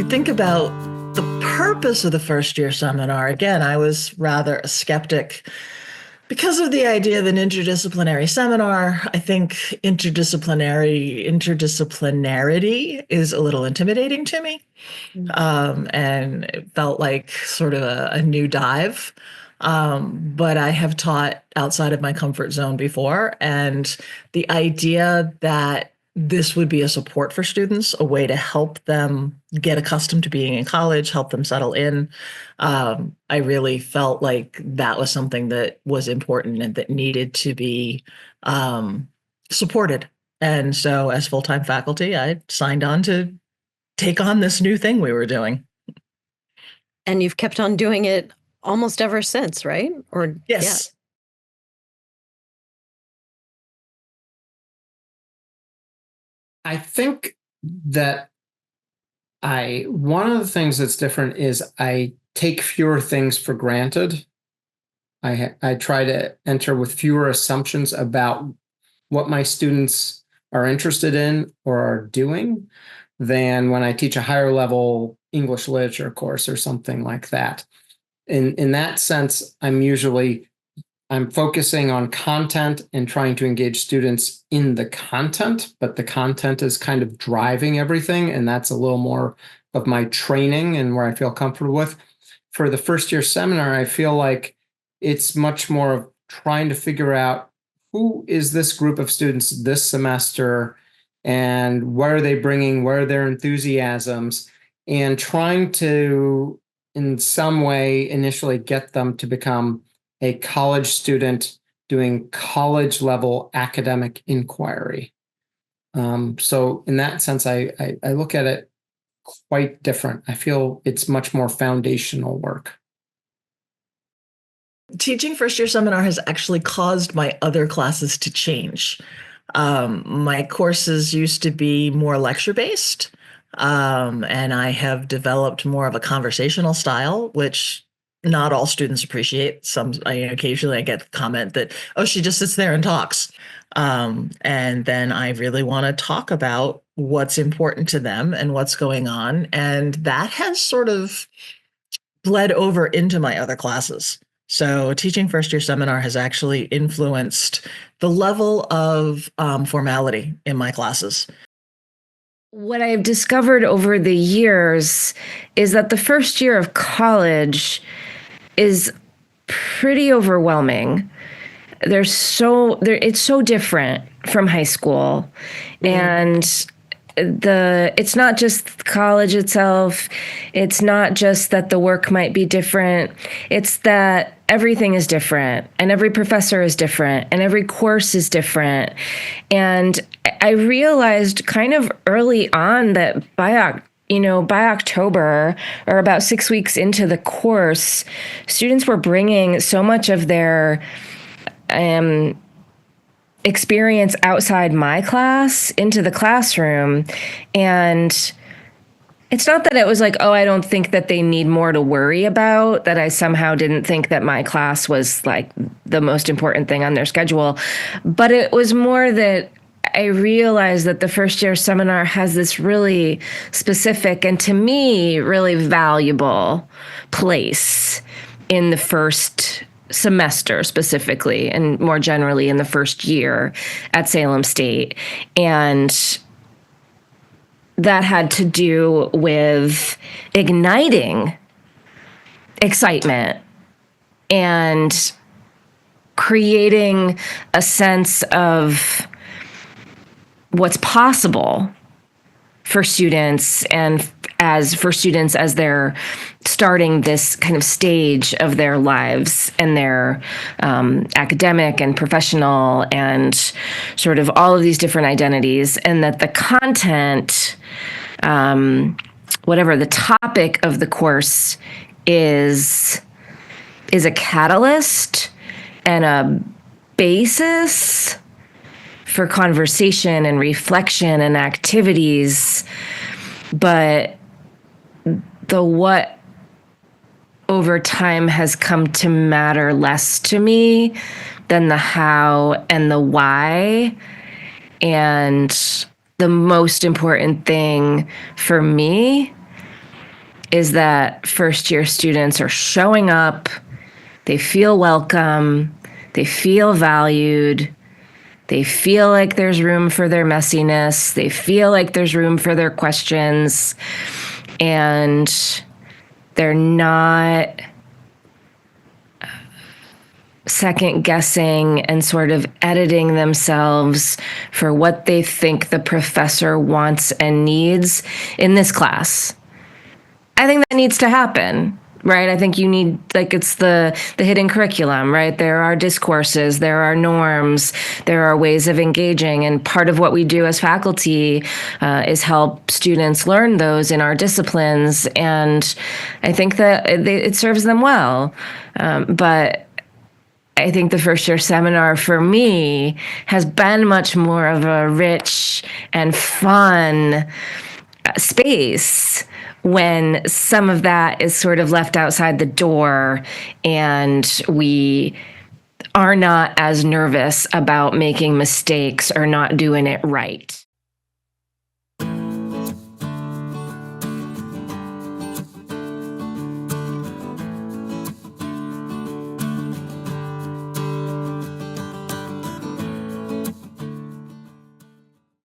you think about the purpose of the first year seminar, again, I was rather a skeptic because of the idea of an interdisciplinary seminar. I think interdisciplinarity is a little intimidating to me. And it felt like sort of a new dive. But I have taught outside of my comfort zone before, and the idea that this would be a support for students, a way to help them get accustomed to being in college, help them settle in. I really felt like that was something that was important and that needed to be supported. And so as full-time faculty, I signed on to take on this new thing we were doing. And you've kept on doing it almost ever since, right? Or yes. I think that one of the things that's different is I take fewer things for granted. I try to enter with fewer assumptions about what my students are interested in or are doing than when I teach a higher level English literature course or something like that. In that sense, I'm focusing on content and trying to engage students in the content, but the content is kind of driving everything. And that's a little more of my training and where I feel comfortable with. For the first year seminar, I feel like it's much more of trying to figure out who is this group of students this semester and what are they bringing, what are their enthusiasms, and trying to, in some way, initially get them to become a college student doing college level academic inquiry. So in that sense, I look at it quite different. I feel it's much more foundational work. Teaching first year seminar has actually caused my other classes to change. My courses used to be more lecture based, and I have developed more of a conversational style, which not all students appreciate. Occasionally I get the comment that, oh, she just sits there and talks. And then I really want to talk about what's important to them and what's going on. And that has sort of bled over into my other classes. So teaching first year seminar has actually influenced the level of formality in my classes. What I've discovered over the years is that the first year of college is pretty overwhelming. It's so different from high school. And it's not just college itself. It's not just that the work might be different. It's that everything is different and every professor is different and every course is different. And I realized kind of early on that by October, or about 6 weeks into the course, students were bringing so much of their experience outside my class into the classroom. And it's not that it was like, oh, I don't think that they need more to worry about, that I somehow didn't think that my class was like the most important thing on their schedule. But it was more that I realized that the first year seminar has this really specific and, to me, really valuable place in the first semester specifically, and more generally in the first year at Salem State. And that had to do with igniting excitement and creating a sense of what's possible for students as they're starting this kind of stage of their lives and their academic and professional and sort of all of these different identities, and that the content, whatever the topic of the course is a catalyst and a basis for conversation and reflection and activities, but the what over time has come to matter less to me than the how and the why. And the most important thing for me is that first year students are showing up, they feel welcome, they feel valued, they feel like there's room for their messiness, they feel like there's room for their questions, and they're not second guessing and sort of editing themselves for what they think the professor wants and needs in this class. I think that needs to happen, right? I think you need, like, it's the hidden curriculum, right? There are discourses, there are norms, there are ways of engaging. And part of what we do as faculty is help students learn those in our disciplines. And I think that it serves them well. But I think the first year seminar for me has been much more of a rich and fun space when some of that is sort of left outside the door and we are not as nervous about making mistakes or not doing it right.